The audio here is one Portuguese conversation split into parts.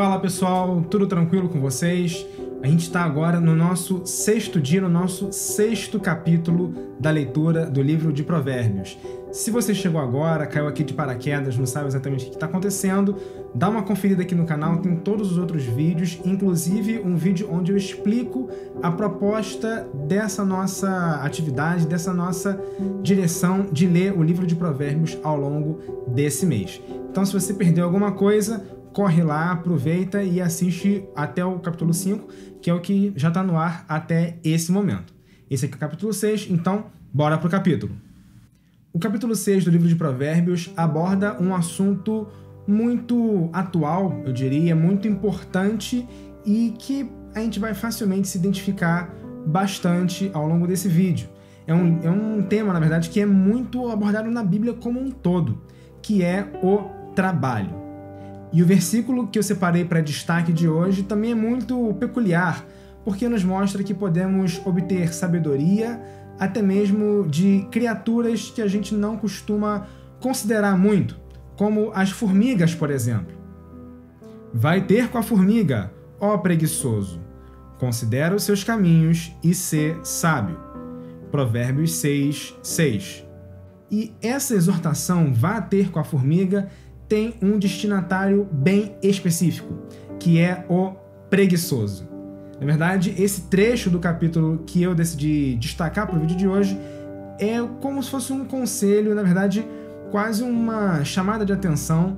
Fala pessoal, tudo tranquilo com vocês? A gente está agora no nosso sexto dia, no nosso sexto capítulo da leitura do livro de Provérbios. Se você chegou agora, caiu aqui de paraquedas, não sabe exatamente o que está acontecendo, dá uma conferida aqui no canal, tem todos os outros vídeos, inclusive um vídeo onde eu explico a proposta dessa nossa atividade, dessa nossa direção de ler o livro de Provérbios ao longo desse mês. Então, se você perdeu alguma coisa, corre lá, aproveita e assiste até o capítulo 5, que é o que já está no ar até esse momento. Esse aqui é o capítulo 6, então bora pro capítulo. O capítulo 6 do livro de Provérbios aborda um assunto muito atual, eu diria, muito importante e que a gente vai facilmente se identificar bastante ao longo desse vídeo. É um tema, na verdade, que é muito abordado na Bíblia como um todo, que é o trabalho. E o versículo que eu separei para destaque de hoje também é muito peculiar, porque nos mostra que podemos obter sabedoria até mesmo de criaturas que a gente não costuma considerar muito, como as formigas, por exemplo. Vai ter com a formiga, ó preguiçoso, considera os seus caminhos e sê sábio. Provérbios 6, 6. E essa exortação, vá ter com a formiga, tem um destinatário bem específico, que é o preguiçoso. Na verdade, esse trecho do capítulo que eu decidi destacar para o vídeo de hoje é como se fosse um conselho, na verdade, quase uma chamada de atenção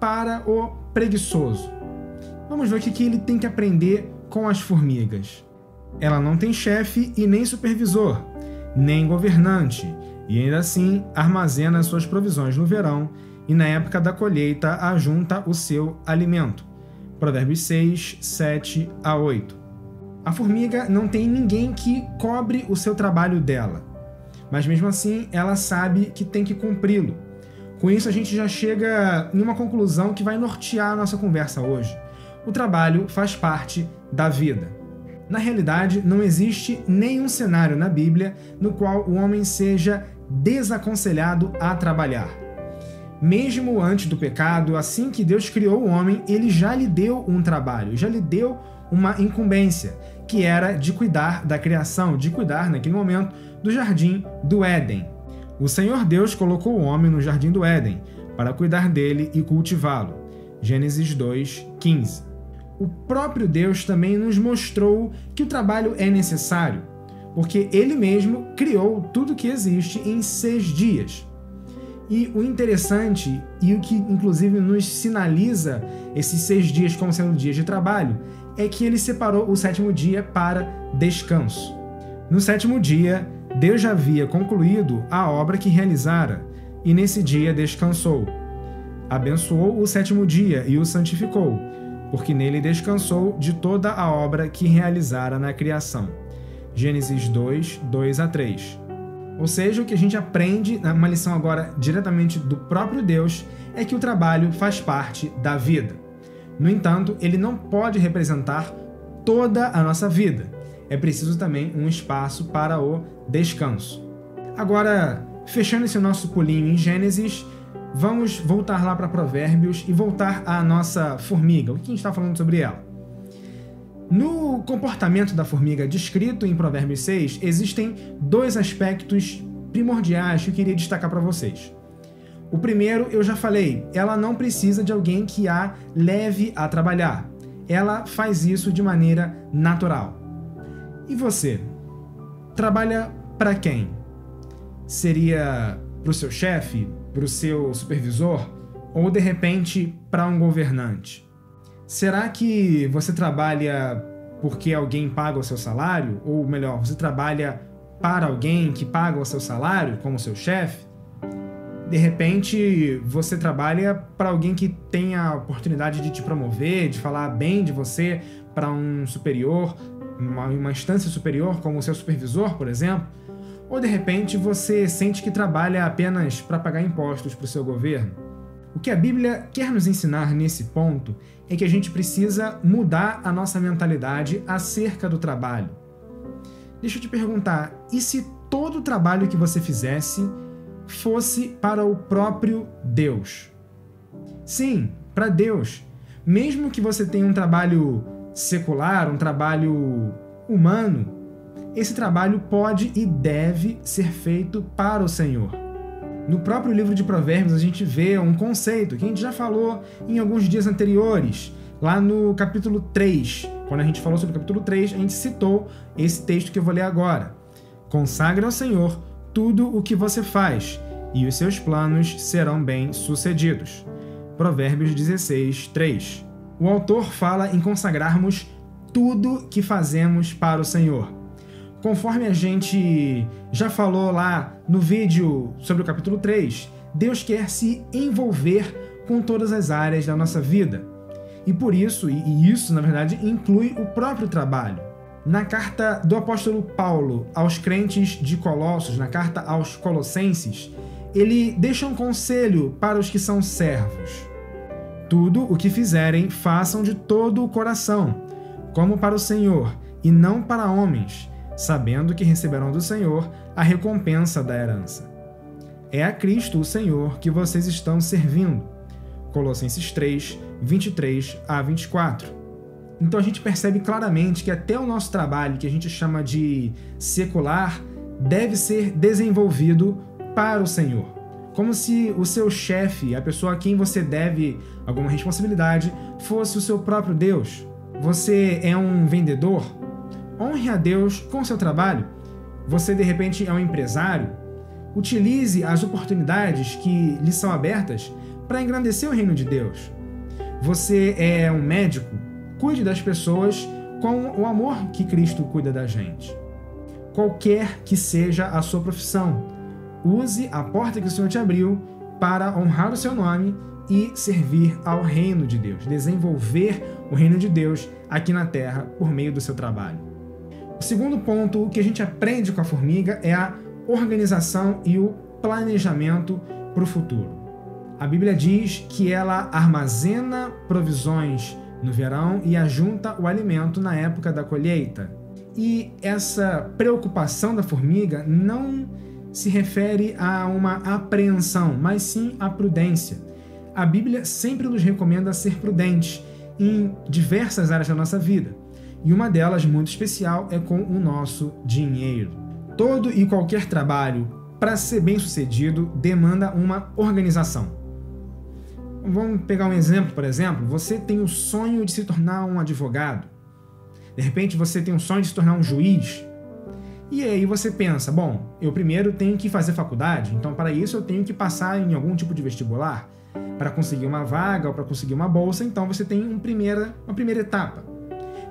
para o preguiçoso. Vamos ver o que ele tem que aprender com as formigas. Ela não tem chefe e nem supervisor, nem governante, e ainda assim armazena suas provisões no verão e na época da colheita ajunta o seu alimento. Provérbios 6, 7 a 8. A formiga não tem ninguém que cobre o seu trabalho dela, mas mesmo assim ela sabe que tem que cumpri-lo. Com isso a gente já chega em uma conclusão que vai nortear a nossa conversa hoje. O trabalho faz parte da vida. Na realidade, não existe nenhum cenário na Bíblia no qual o homem seja desaconselhado a trabalhar. Mesmo antes do pecado, assim que Deus criou o homem, ele já lhe deu um trabalho, já lhe deu uma incumbência, que era de cuidar da criação, de cuidar, naquele momento, do jardim do Éden. O Senhor Deus colocou o homem no jardim do Éden para cuidar dele e cultivá-lo. Gênesis 2, 15. O próprio Deus também nos mostrou que o trabalho é necessário, porque ele mesmo criou tudo que existe em 6 dias. E o interessante, e o que inclusive nos sinaliza esses 6 dias como sendo dias de trabalho, é que ele separou o 7º dia para descanso. No 7º dia, Deus já havia concluído a obra que realizara, e nesse dia descansou. Abençoou o 7º dia e o santificou, porque nele descansou de toda a obra que realizara na criação. Gênesis 2, 2 a 3. Ou seja, o que a gente aprende, uma lição agora diretamente do próprio Deus, é que o trabalho faz parte da vida. No entanto, ele não pode representar toda a nossa vida. É preciso também um espaço para o descanso. Agora, fechando esse nosso pulinho em Gênesis, vamos voltar lá para Provérbios e voltar à nossa formiga. O que a gente está falando sobre ela? No comportamento da formiga descrito em Provérbios 6, existem 2 aspectos primordiais que eu queria destacar para vocês. O primeiro, eu já falei, ela não precisa de alguém que a leve a trabalhar. Ela faz isso de maneira natural. E você? Trabalha para quem? Seria para o seu chefe? Para o seu supervisor? Ou, de repente, para um governante? Será que você trabalha porque alguém paga o seu salário? Ou melhor, você trabalha para alguém que paga o seu salário, como seu chefe? De repente, você trabalha para alguém que tem a oportunidade de te promover, de falar bem de você para um superior, uma instância superior, como o seu supervisor, por exemplo? Ou de repente você sente que trabalha apenas para pagar impostos para o seu governo? O que a Bíblia quer nos ensinar nesse ponto é que a gente precisa mudar a nossa mentalidade acerca do trabalho. Deixa eu te perguntar, e se todo o trabalho que você fizesse fosse para o próprio Deus? Sim, para Deus. Mesmo que você tenha um trabalho secular, um trabalho humano, esse trabalho pode e deve ser feito para o Senhor. No próprio livro de Provérbios a gente vê um conceito que a gente já falou em alguns dias anteriores, lá no capítulo 3. Quando a gente falou sobre o capítulo 3, a gente citou esse texto que eu vou ler agora. Consagre ao Senhor tudo o que você faz, e os seus planos serão bem-sucedidos. Provérbios 16, 3. O autor fala em consagrarmos tudo que fazemos para o Senhor. Conforme a gente já falou lá no vídeo sobre o capítulo 3, Deus quer se envolver com todas as áreas da nossa vida. E por isso, e isso na verdade inclui o próprio trabalho. Na carta do apóstolo Paulo aos crentes de Colossos, na carta aos Colossenses, ele deixa um conselho para os que são servos. Tudo o que fizerem, façam de todo o coração, como para o Senhor, e não para homens, sabendo que receberão do Senhor a recompensa da herança. É a Cristo, o Senhor, que vocês estão servindo. Colossenses 3, 23 a 24. Então a gente percebe claramente que até o nosso trabalho, que a gente chama de secular, deve ser desenvolvido para o Senhor. Como se o seu chefe, a pessoa a quem você deve alguma responsabilidade, fosse o seu próprio Deus. Você é um vendedor? Honre a Deus com o seu trabalho. Você, de repente, é um empresário? Utilize as oportunidades que lhe são abertas para engrandecer o reino de Deus. Você é um médico? Cuide das pessoas com o amor que Cristo cuida da gente. Qualquer que seja a sua profissão, use a porta que o Senhor te abriu para honrar o seu nome e servir ao reino de Deus, desenvolver o reino de Deus aqui na terra por meio do seu trabalho. O segundo ponto que a gente aprende com a formiga é a organização e o planejamento para o futuro. A Bíblia diz que ela armazena provisões no verão e ajunta o alimento na época da colheita. E essa preocupação da formiga não se refere a uma apreensão, mas sim à prudência. A Bíblia sempre nos recomenda ser prudentes em diversas áreas da nossa vida. E uma delas, muito especial, é com o nosso dinheiro. Todo e qualquer trabalho, para ser bem sucedido, demanda uma organização. Vamos pegar um exemplo, por exemplo. Você tem o sonho de se tornar um advogado. De repente você tem o sonho de se tornar um juiz. E aí você pensa, bom, eu primeiro tenho que fazer faculdade, então para isso eu tenho que passar em algum tipo de vestibular para conseguir uma vaga ou para conseguir uma bolsa, então você tem uma primeira etapa.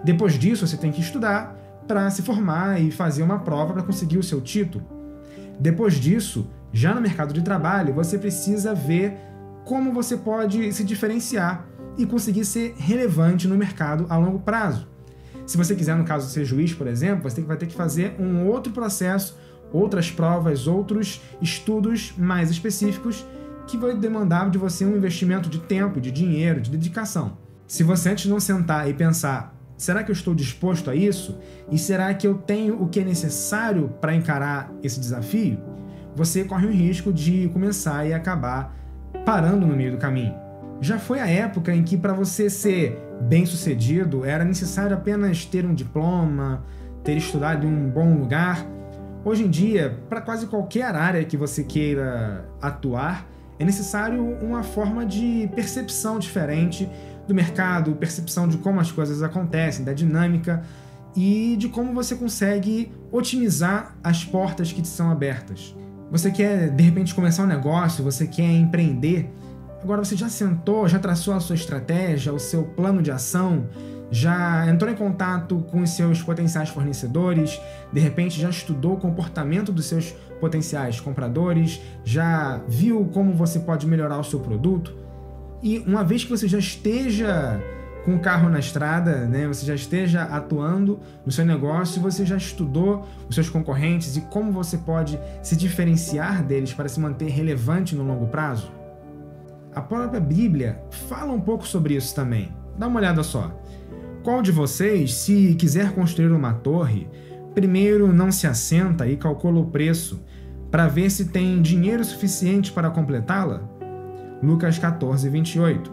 Depois disso você tem que estudar para se formar e fazer uma prova para conseguir o seu título. Depois disso, já no mercado de trabalho, você precisa ver como você pode se diferenciar e conseguir ser relevante no mercado a longo prazo. Se você quiser, no caso, ser juiz, por exemplo, você vai ter que fazer um outro processo, outras provas, outros estudos mais específicos que vai demandar de você um investimento de tempo, de dinheiro, de dedicação. Se você antes não sentar e pensar, será que eu estou disposto a isso? E será que eu tenho o que é necessário para encarar esse desafio? Você corre o risco de começar e acabar parando no meio do caminho. Já foi a época em que, para você ser bem-sucedido, era necessário apenas ter um diploma, ter estudado em um bom lugar. Hoje em dia, para quase qualquer área que você queira atuar, é necessário uma forma de percepção diferente do mercado, percepção de como as coisas acontecem, da dinâmica e de como você consegue otimizar as portas que te são abertas. Você quer, de repente, começar um negócio, você quer empreender. Agora você já sentou, já traçou a sua estratégia, o seu plano de ação, já entrou em contato com os seus potenciais fornecedores, de repente já estudou o comportamento dos seus potenciais compradores, já viu como você pode melhorar o seu produto. E uma vez que você já esteja com o carro na estrada, né, você já esteja atuando no seu negócio, você já estudou os seus concorrentes e como você pode se diferenciar deles para se manter relevante no longo prazo? A própria Bíblia fala um pouco sobre isso também. Dá uma olhada só. Qual de vocês, se quiser construir uma torre, primeiro não se assenta e calcula o preço para ver se tem dinheiro suficiente para completá-la? Lucas 14, 28.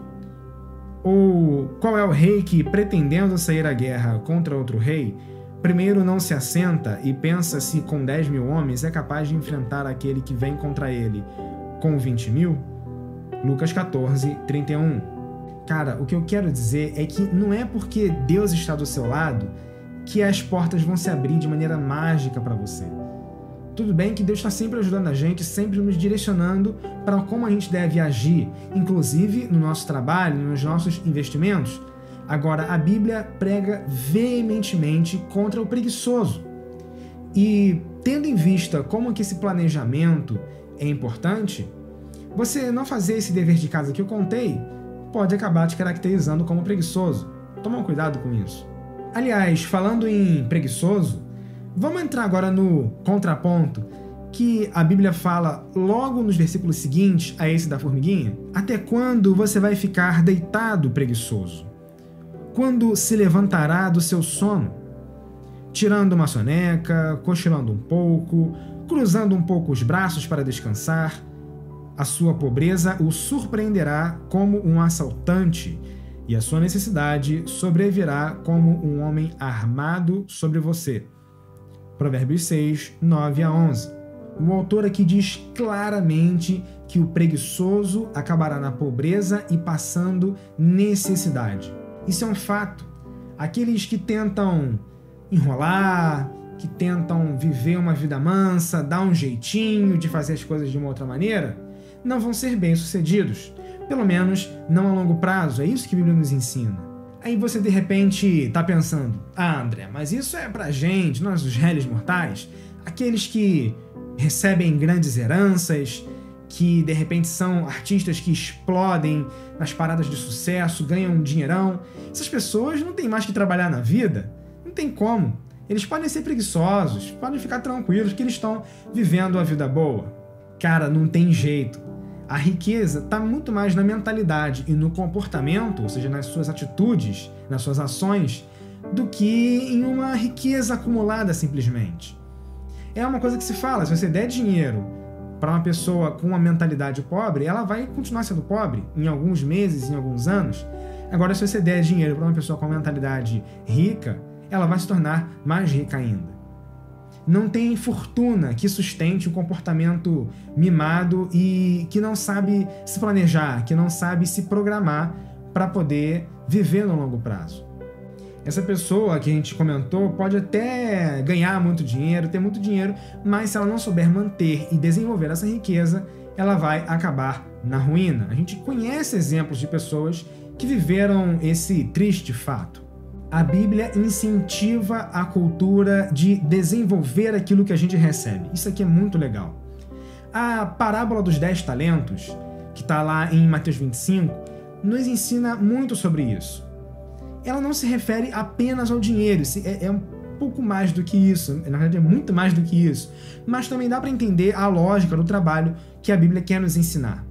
Ou qual é o rei que, pretendendo sair à guerra contra outro rei, primeiro não se assenta e pensa se com 10.000 homens é capaz de enfrentar aquele que vem contra ele com 20.000? Lucas 14, 31. Cara, o que eu quero dizer é que não é porque Deus está do seu lado que as portas vão se abrir de maneira mágica para você. Tudo bem que Deus está sempre ajudando a gente, sempre nos direcionando para como a gente deve agir, inclusive no nosso trabalho, nos nossos investimentos. Agora, a Bíblia prega veementemente contra o preguiçoso. E, tendo em vista como que esse planejamento é importante, você não fazer esse dever de casa que eu contei pode acabar te caracterizando como preguiçoso. Toma um cuidado com isso. Aliás, falando em preguiçoso, vamos entrar agora no contraponto que a Bíblia fala logo nos versículos seguintes a esse da formiguinha. Até quando você vai ficar deitado preguiçoso? Quando se levantará do seu sono? Tirando uma soneca, cochilando um pouco, cruzando um pouco os braços para descansar. A sua pobreza o surpreenderá como um assaltante, e a sua necessidade sobrevirá como um homem armado sobre você. Provérbios 6, 9 a 11. O autor aqui diz claramente que o preguiçoso acabará na pobreza e passando necessidade. Isso é um fato. Aqueles que tentam enrolar, que tentam viver uma vida mansa, dar um jeitinho de fazer as coisas de uma outra maneira, não vão ser bem-sucedidos. Pelo menos não a longo prazo. É isso que a Bíblia nos ensina. Aí você de repente está pensando: ah, André, mas isso é pra gente, nós os réis mortais, aqueles que recebem grandes heranças, que de repente são artistas que explodem nas paradas de sucesso, ganham um dinheirão. Essas pessoas não têm mais que trabalhar na vida. Não tem como. Eles podem ser preguiçosos, podem ficar tranquilos que eles estão vivendo a vida boa. Cara, não tem jeito. A riqueza está muito mais na mentalidade e no comportamento, ou seja, nas suas atitudes, nas suas ações, do que em uma riqueza acumulada simplesmente. É uma coisa que se fala: se você der dinheiro para uma pessoa com uma mentalidade pobre, ela vai continuar sendo pobre em alguns meses, em alguns anos. Agora, se você der dinheiro para uma pessoa com uma mentalidade rica, ela vai se tornar mais rica ainda. Não tem fortuna que sustente um comportamento mimado e que não sabe se planejar, que não sabe se programar para poder viver no longo prazo. Essa pessoa que a gente comentou pode até ganhar muito dinheiro, ter muito dinheiro, mas se ela não souber manter e desenvolver essa riqueza, ela vai acabar na ruína. A gente conhece exemplos de pessoas que viveram esse triste fato. A Bíblia incentiva a cultura de desenvolver aquilo que a gente recebe. Isso aqui é muito legal. A parábola dos 10 talentos, que está lá em Mateus 25, nos ensina muito sobre isso. Ela não se refere apenas ao dinheiro, é um pouco mais do que isso, na verdade é muito mais do que isso, mas também dá para entender a lógica do trabalho que a Bíblia quer nos ensinar.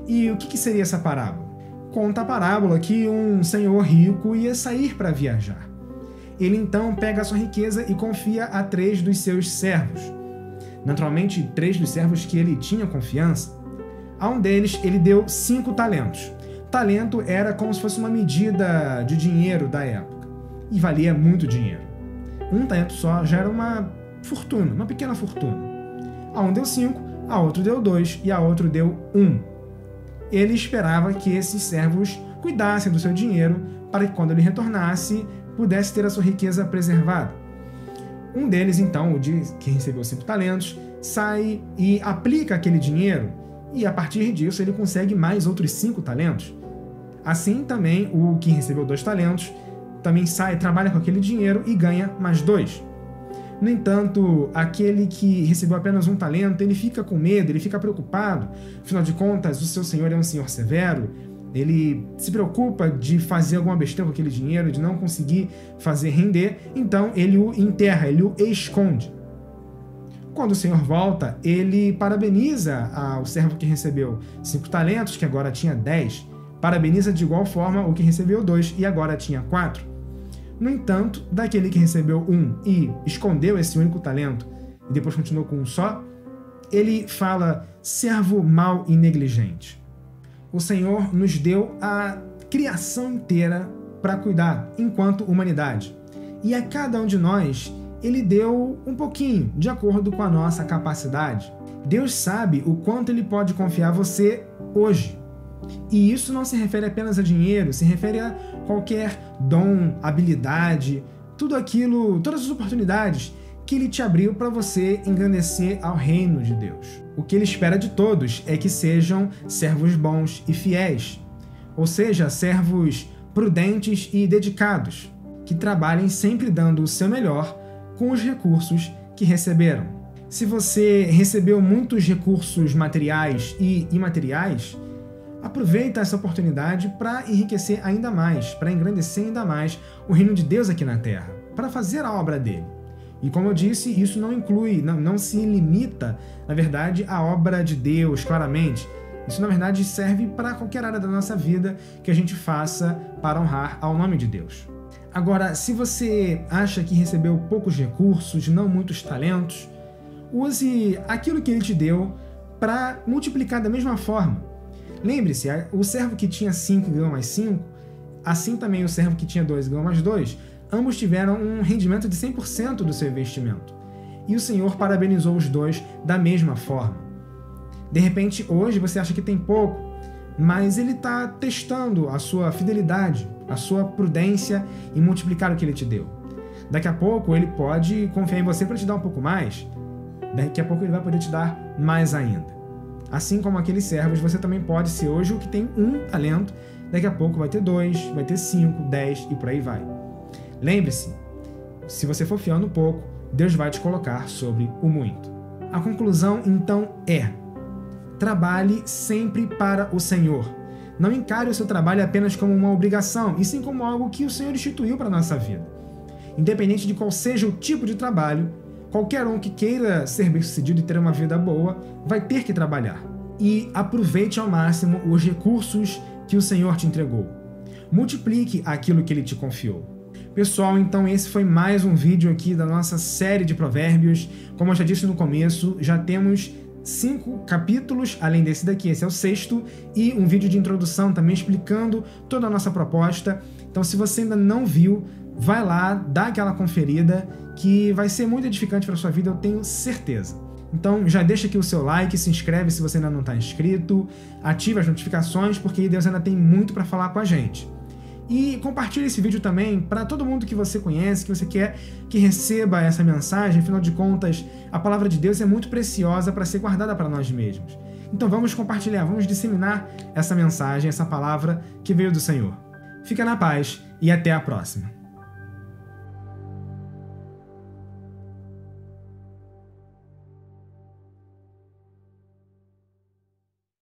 E o que seria essa parábola? Conta a parábola que um senhor rico ia sair para viajar. Ele então pega a sua riqueza e confia a 3 dos seus servos. Naturalmente, 3 dos servos que ele tinha confiança. A um deles ele deu 5 talentos. Talento era como se fosse uma medida de dinheiro da época. E valia muito dinheiro. Um talento só já era uma fortuna, uma pequena fortuna. A um deu 5, a outro deu 2 e a outro deu 1. Ele esperava que esses servos cuidassem do seu dinheiro para que quando ele retornasse, pudesse ter a sua riqueza preservada. Um deles, então, o de que recebeu 5 talentos, sai e aplica aquele dinheiro e a partir disso ele consegue mais outros 5 talentos. Assim também o que recebeu 2 talentos também sai, trabalha com aquele dinheiro e ganha mais 2. No entanto, aquele que recebeu apenas 1 talento, ele fica com medo, ele fica preocupado. Afinal de contas, o seu senhor é um senhor severo, ele se preocupa de fazer alguma besteira com aquele dinheiro, de não conseguir fazer render, então ele o enterra, ele o esconde. Quando o senhor volta, ele parabeniza o servo que recebeu 5 talentos, que agora tinha 10, parabeniza de igual forma o que recebeu 2 e agora tinha 4. No entanto, daquele que recebeu 1 e escondeu esse único talento e depois continuou com um só, ele fala: servo mau e negligente. O Senhor nos deu a criação inteira para cuidar, enquanto humanidade. E a cada um de nós, ele deu um pouquinho, de acordo com a nossa capacidade. Deus sabe o quanto ele pode confiar você hoje. E isso não se refere apenas a dinheiro, se refere a qualquer dom, habilidade, tudo aquilo, todas as oportunidades que ele te abriu para você engrandecer ao reino de Deus. O que ele espera de todos é que sejam servos bons e fiéis, ou seja, servos prudentes e dedicados, que trabalhem sempre dando o seu melhor com os recursos que receberam. Se você recebeu muitos recursos materiais e imateriais, aproveita essa oportunidade para enriquecer ainda mais, para engrandecer ainda mais o reino de Deus aqui na Terra, para fazer a obra dele. E como eu disse, isso não inclui, não se limita, na verdade, à obra de Deus, claramente. Isso, na verdade, serve para qualquer área da nossa vida que a gente faça para honrar ao nome de Deus. Agora, se você acha que recebeu poucos recursos, não muitos talentos, use aquilo que ele te deu para multiplicar da mesma forma. Lembre-se, o servo que tinha 5 ganhou mais 5, assim também o servo que tinha 2 ganhou mais 2, ambos tiveram um rendimento de 100% do seu investimento. E o Senhor parabenizou os dois da mesma forma. De repente, hoje você acha que tem pouco, mas ele está testando a sua fidelidade, a sua prudência em multiplicar o que ele te deu. Daqui a pouco ele pode confiar em você para te dar um pouco mais. Daqui a pouco ele vai poder te dar mais ainda. Assim como aqueles servos, você também pode ser hoje o que tem 1 talento, daqui a pouco vai ter 2, vai ter 5, 10 e por aí vai. Lembre-se, se você for fiel no pouco, Deus vai te colocar sobre o muito. A conclusão, então, é: trabalhe sempre para o Senhor. Não encare o seu trabalho apenas como uma obrigação, e sim como algo que o Senhor instituiu para a nossa vida. Independente de qual seja o tipo de trabalho, qualquer um que queira ser bem-sucedido e ter uma vida boa, vai ter que trabalhar. E aproveite ao máximo os recursos que o Senhor te entregou. Multiplique aquilo que Ele te confiou. Pessoal, então esse foi mais um vídeo aqui da nossa série de provérbios. Como eu já disse no começo, já temos 5 capítulos, além desse daqui, esse é o 6º, e um vídeo de introdução também explicando toda a nossa proposta. Então, se você ainda não viu, vai lá, dá aquela conferida, que vai ser muito edificante para a sua vida, eu tenho certeza. Então, já deixa aqui o seu like, se inscreve se você ainda não está inscrito, ativa as notificações, porque Deus ainda tem muito para falar com a gente. E compartilhe esse vídeo também para todo mundo que você conhece, que você quer que receba essa mensagem. Afinal de contas, a palavra de Deus é muito preciosa para ser guardada para nós mesmos. Então vamos compartilhar, vamos disseminar essa mensagem, essa palavra que veio do Senhor. Fica na paz e até a próxima.